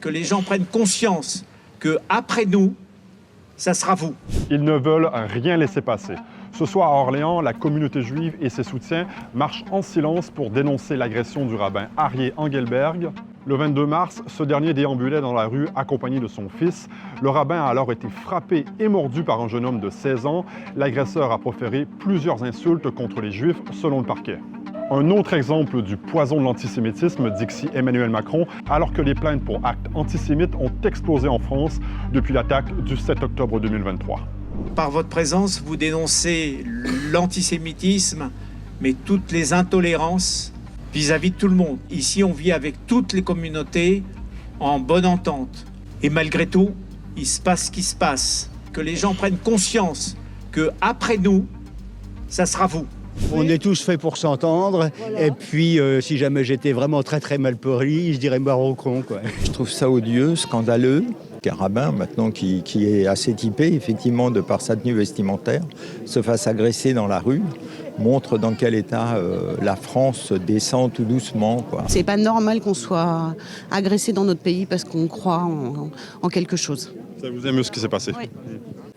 que les gens prennent conscience que après nous, ça sera vous. Ils ne veulent rien laisser passer. Ce soir à Orléans, la communauté juive et ses soutiens marchent en silence pour dénoncer l'agression du rabbin Aryeh Engelberg. Le 22 mars, ce dernier déambulait dans la rue accompagné de son fils. Le rabbin a alors été frappé et mordu par un jeune homme de 16 ans. L'agresseur a proféré plusieurs insultes contre les juifs, selon le parquet. Un autre exemple du poison de l'antisémitisme, dixit Emmanuel Macron, alors que les plaintes pour actes antisémites ont explosé en France depuis l'attaque du 7 octobre 2023. Par votre présence, vous dénoncez l'antisémitisme, mais toutes les intolérances vis-à-vis de tout le monde. Ici, on vit avec toutes les communautés en bonne entente. Et malgré tout, il se passe ce qui se passe. Que les gens prennent conscience que après nous, ça sera vous. On est tous faits pour s'entendre. Voilà. Et puis, si jamais j'étais vraiment très mal poli, je dirais Marocron, quoi. Je trouve ça odieux, scandaleux. Qu'un rabbin, maintenant, qui est assez typé, effectivement, de par sa tenue vestimentaire, se fasse agresser dans la rue, montre dans quel état la France descend tout doucement, quoi. C'est pas normal qu'on soit agressé dans notre pays parce qu'on croit en quelque chose. Ça vous émeut ce qui s'est passé? Oui.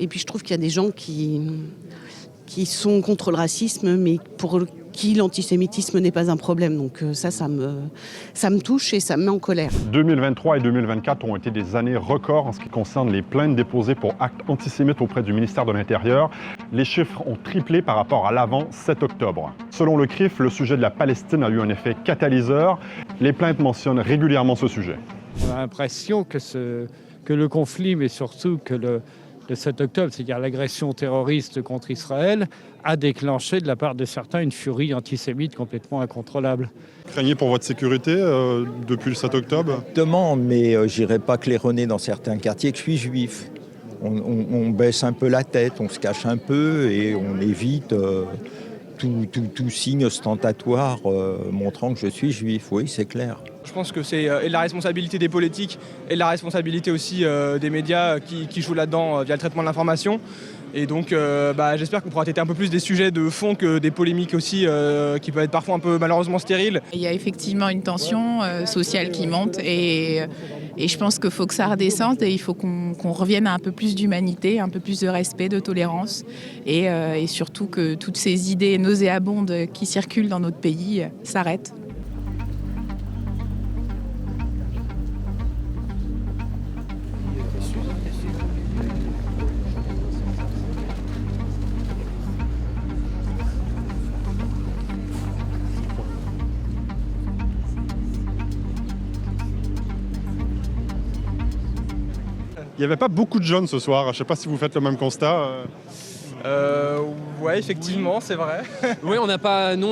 Et puis je trouve qu'il y a des gens qui sont contre le racisme, mais pour qui l'antisémitisme n'est pas un problème. Donc ça me touche et ça me met en colère. 2023 et 2024 ont été des années records en ce qui concerne les plaintes déposées pour actes antisémites auprès du ministère de l'Intérieur. Les chiffres ont triplé par rapport à l'avant 7 octobre. Selon le CRIF, le sujet de la Palestine a eu un effet catalyseur. Les plaintes mentionnent régulièrement ce sujet. On a l'impression que le conflit, mais surtout que le 7 octobre, c'est-à-dire l'agression terroriste contre Israël, a déclenché de la part de certains une furie antisémite complètement incontrôlable. Craignez pour votre sécurité depuis le 7 octobre? Exactement, mais j'irai pas claironner dans certains quartiers que je suis juif. On baisse un peu la tête, on se cache un peu et on évite tout signe ostentatoire montrant que je suis juif. Oui, c'est clair. Je pense que c'est la responsabilité des politiques et la responsabilité aussi des médias qui jouent là-dedans via le traitement de l'information. Et donc j'espère qu'on pourra traiter un peu plus des sujets de fond que des polémiques aussi qui peuvent être parfois un peu malheureusement stériles. Il y a effectivement une tension sociale qui monte et je pense qu'il faut que ça redescende et il faut qu'on revienne à un peu plus d'humanité, un peu plus de respect, de tolérance et surtout que toutes ces idées nauséabondes qui circulent dans notre pays s'arrêtent. Il n'y avait pas beaucoup de jeunes ce soir. Je ne sais pas si vous faites le même constat. Ouais, effectivement, c'est vrai. Oui, on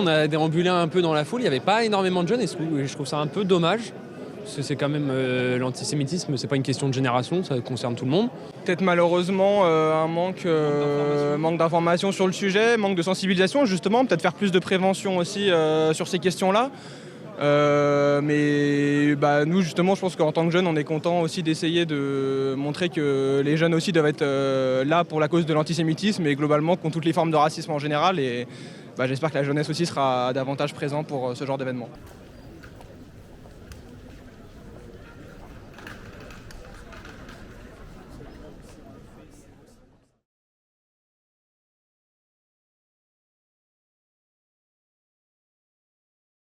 a déambulé un peu dans la foule. Il n'y avait pas énormément de jeunes et je trouve ça un peu dommage. Parce que c'est quand même l'antisémitisme, c'est pas une question de génération, ça concerne tout le monde. Peut-être malheureusement un manque d'informations sur le sujet, manque de sensibilisation justement, peut-être faire plus de prévention aussi sur ces questions-là. Mais nous justement je pense qu'en tant que jeunes on est content aussi d'essayer de montrer que les jeunes aussi doivent être là pour la cause de l'antisémitisme et globalement contre toutes les formes de racisme en général et j'espère que la jeunesse aussi sera davantage présente pour ce genre d'événement.